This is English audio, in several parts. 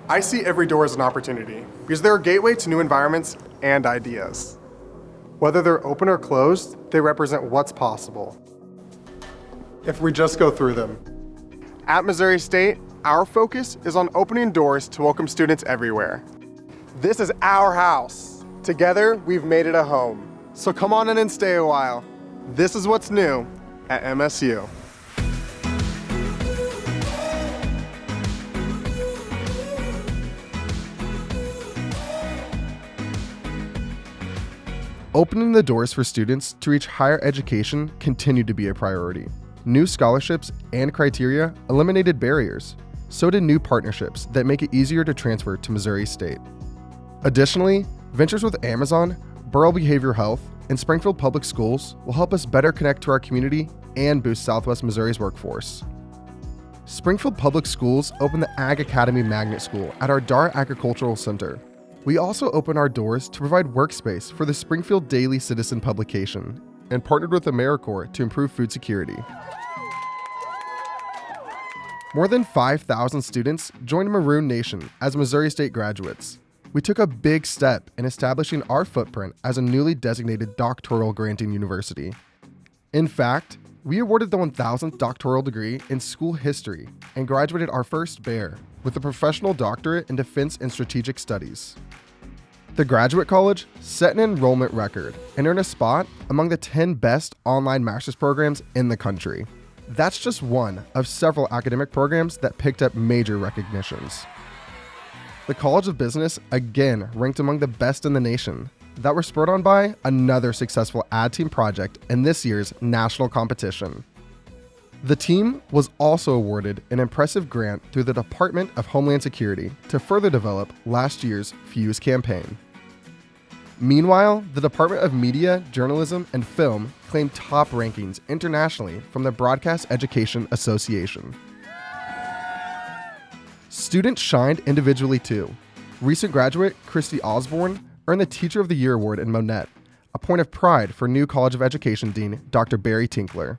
I see every door as an opportunity because they're a gateway to new environments and ideas. Whether they're open or closed, they represent what's possible if we just go through them. At Missouri State, our focus is on opening doors to welcome students everywhere. This is our house. Together, we've made it a home. So come on in and stay a while. This is what's new at MSU. Opening the doors for students to reach higher education continued to be a priority. New scholarships and criteria eliminated barriers. So did new partnerships that make it easier to transfer to Missouri State. Additionally, ventures with Amazon, Burrell Behavioral Health, and Springfield Public Schools will help us better connect to our community and boost Southwest Missouri's workforce. Springfield Public Schools opened the Ag Academy Magnet School at our Dar Agricultural Center. We also opened our doors to provide workspace for the Springfield Daily Citizen publication and partnered with AmeriCorps to improve food security. More than 5,000 students joined Maroon Nation as Missouri State graduates. We took a big step in establishing our footprint as a newly designated doctoral granting university. In fact, we awarded the 1,000th doctoral degree in school history and graduated our first Bear with a professional doctorate in defense and strategic studies. The Graduate College set an enrollment record and earned a spot among the 10 best online master's programs in the country. That's just one of several academic programs that picked up major recognitions. The College of Business again ranked among the best in the nation, that were spurred on by another successful ad team project in this year's national competition. The team was also awarded an impressive grant through the Department of Homeland Security to further develop last year's Fuse campaign. Meanwhile, the Department of Media, Journalism, and Film claimed top rankings internationally from the Broadcast Education Association. Students shined individually too. Recent graduate Christy Osborne earned the Teacher of the Year Award in Monette, a point of pride for new College of Education Dean Dr. Barry Tinkler.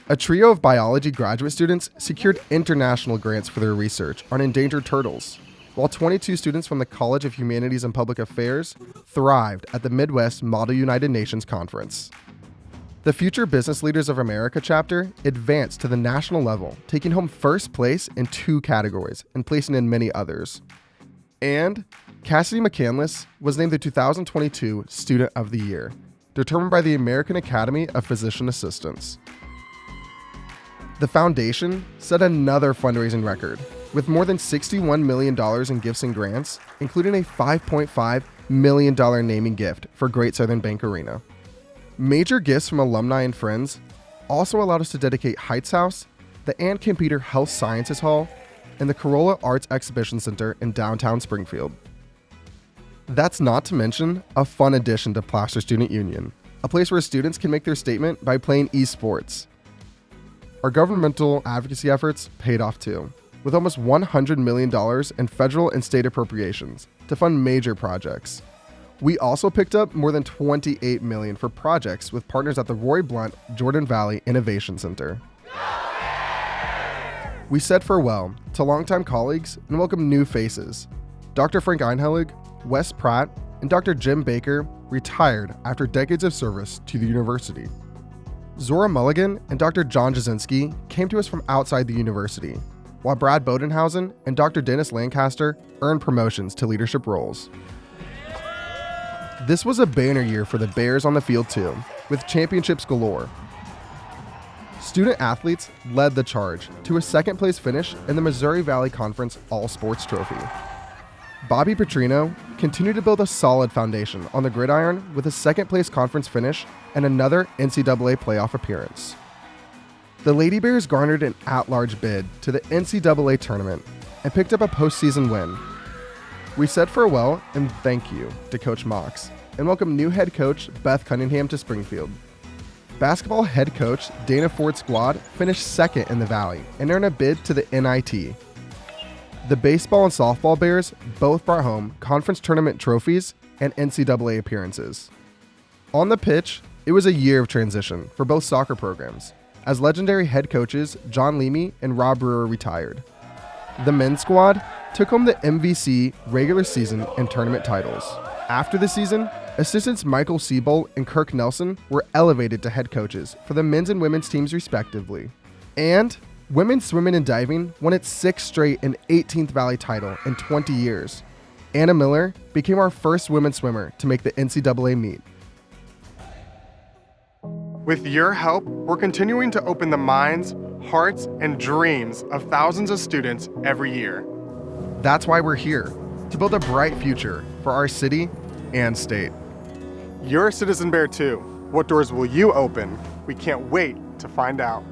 A trio of biology graduate students secured international grants for their research on endangered turtles, while 22 students from the College of Humanities and Public Affairs thrived at the Midwest Model United Nations Conference. The Future Business Leaders of America chapter advanced to the national level, taking home first place in 2 categories and placing in many others. And Cassidy McCandless was named the 2022 Student of the Year, determined by the American Academy of Physician Assistants. The foundation set another fundraising record, with more than $61 million in gifts and grants, including a $5.5 million naming gift for Great Southern Bank Arena. Major gifts from alumni and friends also allowed us to dedicate Heights House, the Ann Campeter Health Sciences Hall, and the Corolla Arts Exhibition Center in downtown Springfield. That's not to mention a fun addition to Plaster Student Union, a place where students can make their statement by playing esports. Our governmental advocacy efforts paid off too, with almost $100 million in federal and state appropriations to fund major projects. We also picked up more than $28 million for projects with partners at the Roy Blunt Jordan Valley Innovation Center. We said farewell to longtime colleagues and welcomed new faces. Dr. Frank Einhelig, Wes Pratt, and Dr. Jim Baker retired after decades of service to the university. Zora Mulligan and Dr. John Jasinski came to us from outside the university, while Brad Bodenhausen and Dr. Dennis Lancaster earned promotions to leadership roles. This was a banner year for the Bears on the field too, with championships galore. Student athletes led the charge to a second-place finish in the Missouri Valley Conference All-Sports Trophy. Bobby Petrino continued to build a solid foundation on the gridiron with a second-place conference finish and another NCAA playoff appearance. The Lady Bears garnered an at-large bid to the NCAA tournament and picked up a postseason win. We said farewell and thank you to Coach Mox and welcomed new head coach Beth Cunningham to Springfield. Basketball head coach Dana Ford's squad finished second in the Valley and earned a bid to the NIT. The baseball and softball Bears both brought home conference tournament trophies and NCAA appearances. On the pitch, it was a year of transition for both soccer programs, as legendary head coaches John Leamy and Rob Brewer retired. The men's squad took home the MVC regular season and tournament titles. After the season, assistants Michael Siebold and Kirk Nelson were elevated to head coaches for the men's and women's teams respectively. And women's swimming and diving won its 6th straight and 18th Valley title in 20 years. Anna Miller became our first women's swimmer to make the NCAA meet. With your help, we're continuing to open the minds, hearts, and dreams of thousands of students every year. That's why we're here, to build a bright future for our city and state. You're a Citizen Bear too. What doors will you open? We can't wait to find out.